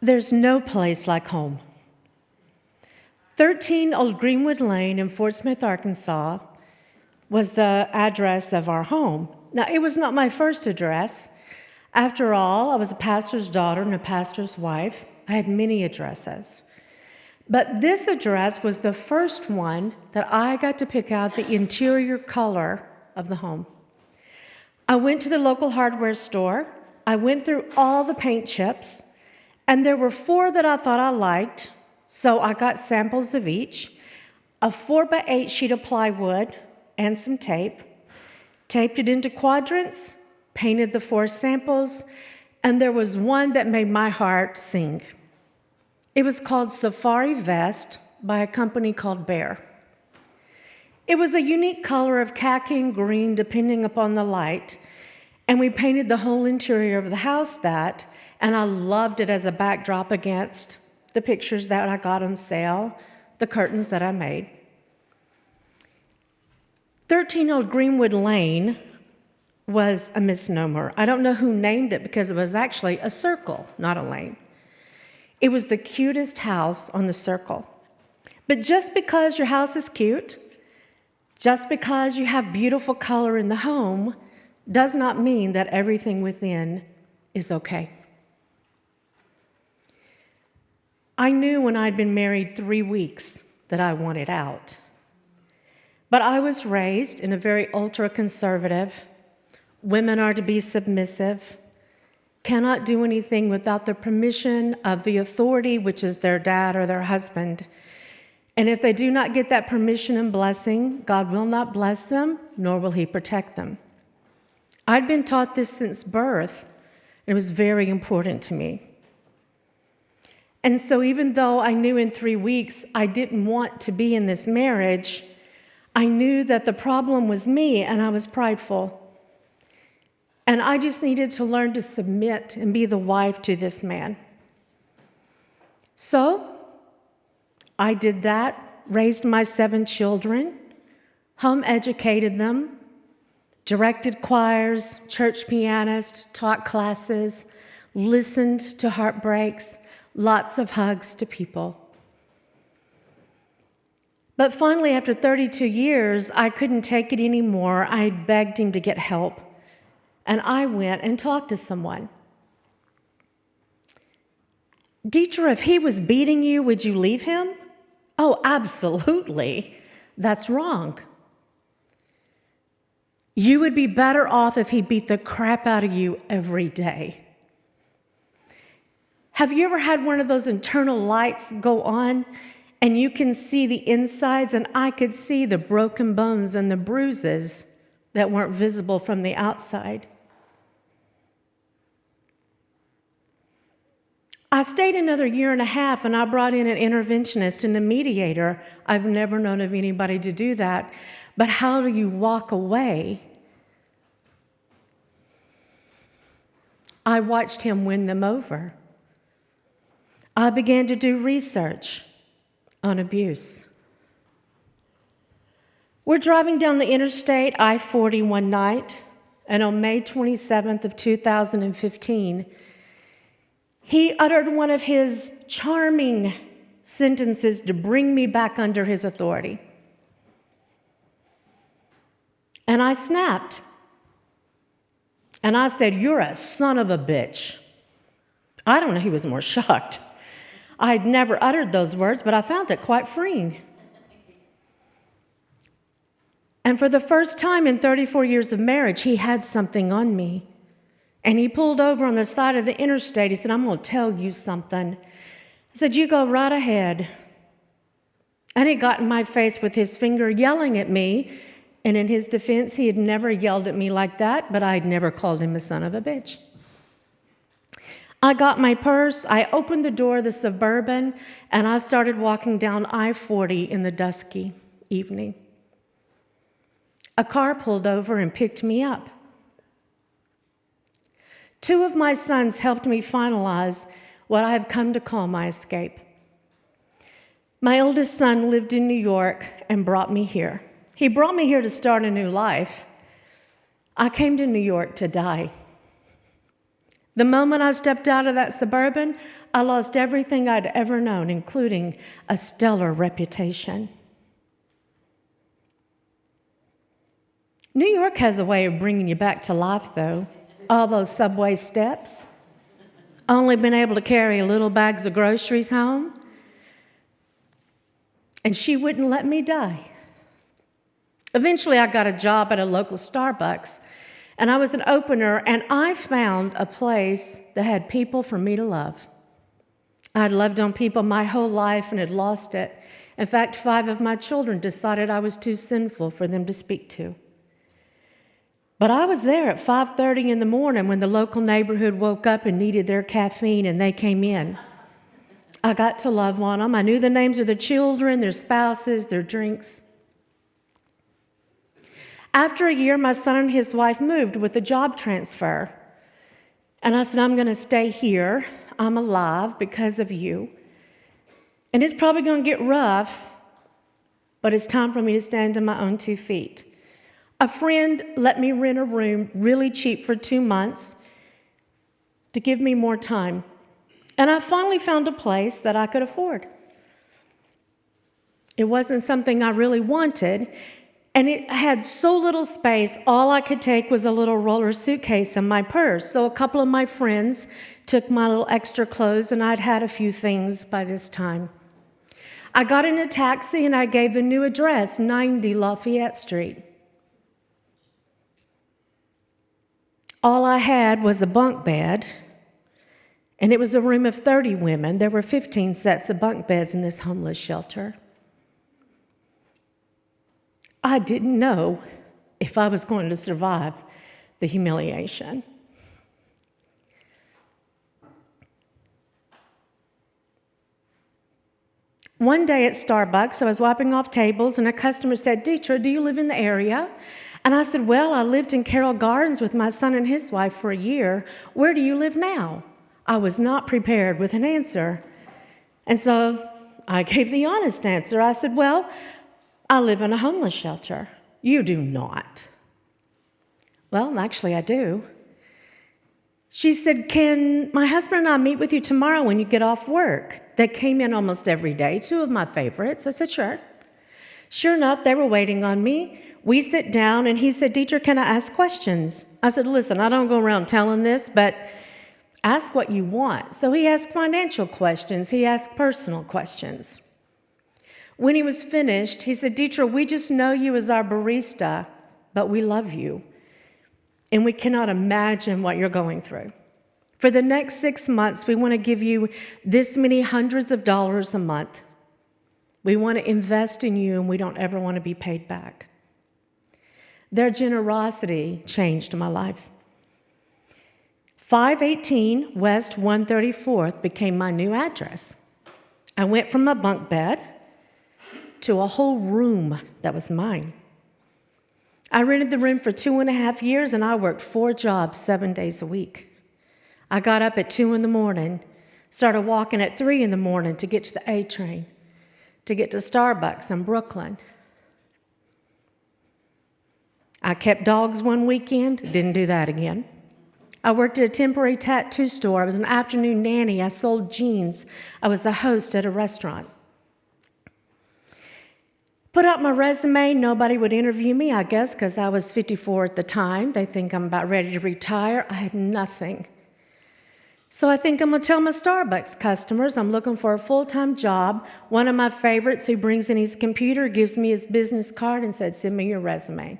There's no place like home. 13 Old Greenwood Lane in Fort Smith, Arkansas was the address of our home. Now, it was not my first address. After all, I was a pastor's daughter and a pastor's wife. I had many addresses. But this address was the first one that I got to pick out the interior color of the home. I went to the local hardware store. I went through all the paint chips, and there were 4 that I thought I liked, so I got samples of each, a 4x8 sheet of plywood and some tape, taped it into quadrants, painted the 4 samples, and there was one that made my heart sing. It was called Safari Vest by a company called Bear. It was a unique color of khaki and green depending upon the light, and we painted the whole interior of the house that, and I loved it as a backdrop against the pictures that I got on sale, the curtains that I made. 13 Old Greenwood Lane was a misnomer. I don't know who named it because it was actually a circle, not a lane. It was the cutest house on the circle. But just because your house is cute, just because you have beautiful color in the home, does not mean that everything within is okay. I knew when I'd been married 3 weeks that I wanted out. But I was raised in a very ultra-conservative, women are to be submissive, cannot do anything without the permission of the authority, which is their dad or their husband. And if they do not get that permission and blessing, God will not bless them, nor will he protect them. I'd been taught this since birth. It was very important to me. And so even though I knew in 3 weeks I didn't want to be in this marriage, I knew that the problem was me and I was prideful. And I just needed to learn to submit and be the wife to this man. So I did that, raised my 7 children, home educated them, directed choirs, church pianists, taught classes, listened to heartbreaks, lots of hugs to people. But finally, after 32 years, I couldn't take it anymore. I begged him to get help. And I went and talked to someone. Detra, if he was beating you, would you leave him? Oh, absolutely. That's wrong. You would be better off if he beat the crap out of you every day. Have you ever had one of those internal lights go on and you can see the insides, and I could see the broken bones and the bruises that weren't visible from the outside? I stayed another 1.5 years, and I brought in an interventionist and a mediator. I've never known of anybody to do that. But how do you walk away? I watched him win them over. I began to do research on abuse. We're driving down the interstate, I-40 one night, and on May 27th of 2015, he uttered one of his charming sentences to bring me back under his authority. And I snapped. And I said, "You're a son of a bitch." I don't know, he was more shocked. I had never uttered those words, but I found it quite freeing. And for the first time in 34 years of marriage, he had something on me. And he pulled over on the side of the interstate. He said, "I'm going to tell you something." I said, "You go right ahead." And he got in my face with his finger, yelling at me. And in his defense, he had never yelled at me like that, but I had never called him a son of a bitch. I got my purse, I opened the door of the Suburban, and I started walking down I-40 in the dusky evening. A car pulled over and picked me up. 2 of my sons helped me finalize what I have come to call my escape. My oldest son lived in New York and brought me here. He brought me here to start a new life. I came to New York to die. The moment I stepped out of that Suburban, I lost everything I'd ever known, including a stellar reputation. New York has a way of bringing you back to life, though. All those subway steps. Only been able to carry little bags of groceries home. And she wouldn't let me die. Eventually, I got a job at a local Starbucks, and I was an opener, and I found a place that had people for me to love. I'd loved on people my whole life and had lost it. In fact, 5 of my children decided I was too sinful for them to speak to. But I was there at 5:30 in the morning when the local neighborhood woke up and needed their caffeine, and they came in. I got to love on them. I knew the names of their children, their spouses, their drinks. After a year, my son and his wife moved with a job transfer. And I said, I'm going to stay here. I'm alive because of you. And it's probably going to get rough, but it's time for me to stand on my own 2 feet. A friend let me rent a room really cheap for 2 months to give me more time. And I finally found a place that I could afford. It wasn't something I really wanted, and it had so little space, all I could take was a little roller suitcase in my purse. So a couple of my friends took my little extra clothes, and I'd had a few things by this time. I got in a taxi, and I gave the new address, 90 Lafayette Street. All I had was a bunk bed, and it was a room of 30 women. There were 15 sets of bunk beds in this homeless shelter. I didn't know if I was going to survive the humiliation. One day at Starbucks, I was wiping off tables, and a customer said, Detra, do you live in the area? And I said, well, I lived in Carroll Gardens with my son and his wife for a year. Where do you live now? I was not prepared with an answer. And so I gave the honest answer. I said, well, I live in a homeless shelter. You do not. Well, actually, I do. She said, can my husband and I meet with you tomorrow when you get off work? They came in almost every day, 2 of my favorites. I said, sure. Sure enough, they were waiting on me. We sit down, and he said, Detra, can I ask questions? I said, listen, I don't go around telling this, but ask what you want. So he asked financial questions. He asked personal questions. When he was finished, he said, Detra, we just know you as our barista, but we love you, and we cannot imagine what you're going through. For the next 6 months, we want to give you this many hundreds of dollars a month. We want to invest in you, and we don't ever want to be paid back. Their generosity changed my life. 518 West 134th became my new address. I went from a bunk bed to a whole room that was mine. I rented the room for 2.5 years, and I worked 4 jobs 7 days a week. I got up at 2 in the morning, started walking at 3 in the morning to get to the A train, to get to Starbucks in Brooklyn. I kept dogs one weekend, didn't do that again. I worked at a temporary tattoo store. I was an afternoon nanny. I sold jeans. I was a host at a restaurant. Put out my resume. Nobody would interview me, I guess, because I was 54 at the time. They think I'm about ready to retire. I had nothing. So I think I'm going to tell my Starbucks customers I'm looking for a full-time job. One of my favorites who brings in his computer gives me his business card and said, send me your resume.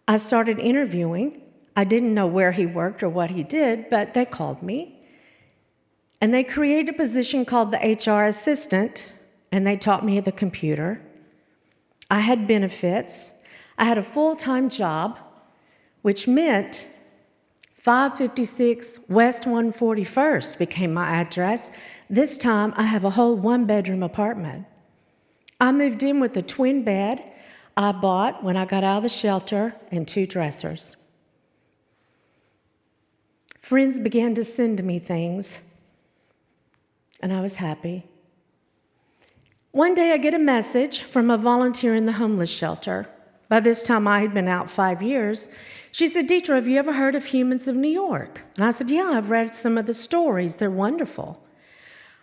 I started interviewing. I didn't know where he worked or what he did, but they called me. And they created a position called the HR assistant, and they taught me the computer. I had benefits. I had a full-time job, which meant 556 West 141st became my address. This time, I have a whole 1-bedroom apartment. I moved in with a twin bed I bought when I got out of the shelter and 2 dressers. Friends began to send me things, and I was happy. One day I get a message from a volunteer in the homeless shelter. By this time, I had been out 5 years. She said, Detra, have you ever heard of Humans of New York? And I said, yeah, I've read some of the stories. They're wonderful.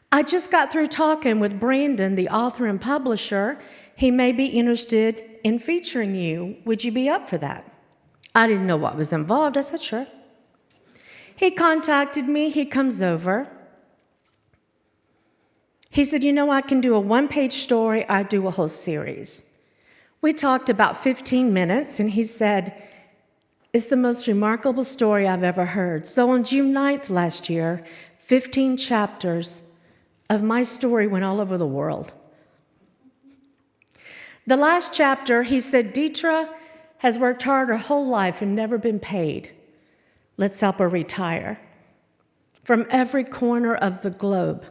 I just got through talking with Brandon, the author and publisher. He may be interested in featuring you. Would you be up for that? I didn't know what was involved. I said, sure. He contacted me. He comes over. He said, I can do a one-page story. I do a whole series. We talked about 15 minutes, and he said, it's the most remarkable story I've ever heard. So on June 9th last year, 15 chapters of my story went all over the world. The last chapter, he said, Detra has worked hard her whole life and never been paid. Let's help her retire. From every corner of the globe,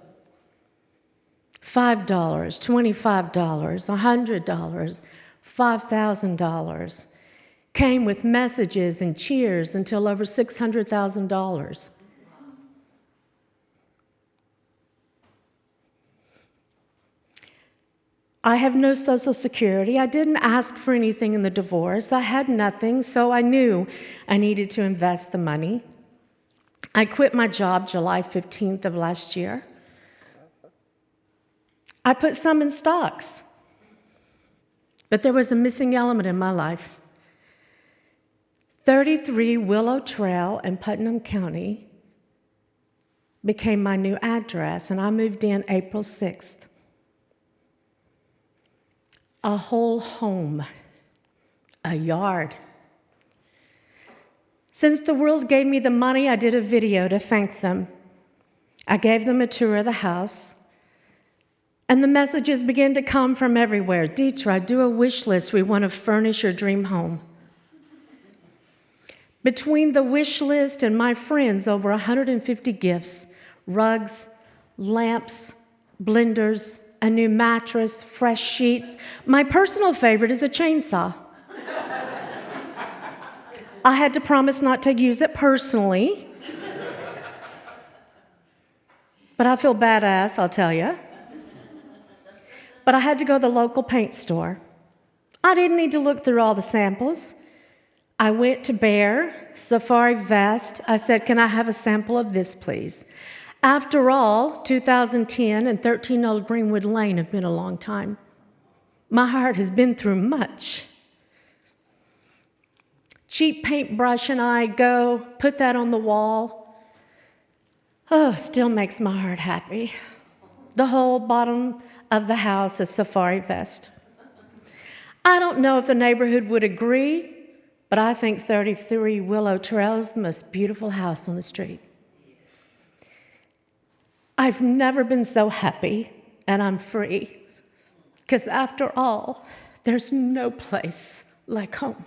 $5, $25, $100, $5,000 came with messages and cheers until over $600,000. I have no Social Security. I didn't ask for anything in the divorce. I had nothing, so I knew I needed to invest the money. I quit my job July 15th of last year. I put some in stocks, but there was a missing element in my life. 33 Willow Trail in Putnam County became my new address, and I moved in April 6th. A whole home, a yard. Since the world gave me the money, I did a video to thank them. I gave them a tour of the house, and the messages began to come from everywhere. Detra, do a wish list. We want to furnish your dream home. Between the wish list and my friends, over 150 gifts, rugs, lamps, blenders, a new mattress, fresh sheets. My personal favorite is a chainsaw. I had to promise not to use it personally. But I feel badass, I'll tell you. But I had to go to the local paint store. I didn't need to look through all the samples. I went to Bear, Safari Vest. I said, can I have a sample of this, please? After all, 2010 and 13 Old Greenwood Lane have been a long time. My heart has been through much. Cheap paintbrush and I go, put that on the wall. Oh, still makes my heart happy. The whole bottom of the house is Safari Vest. I don't know if the neighborhood would agree, but I think 33 Willow Trail is the most beautiful house on the street. I've never been so happy, and I'm free, because after all, there's no place like home.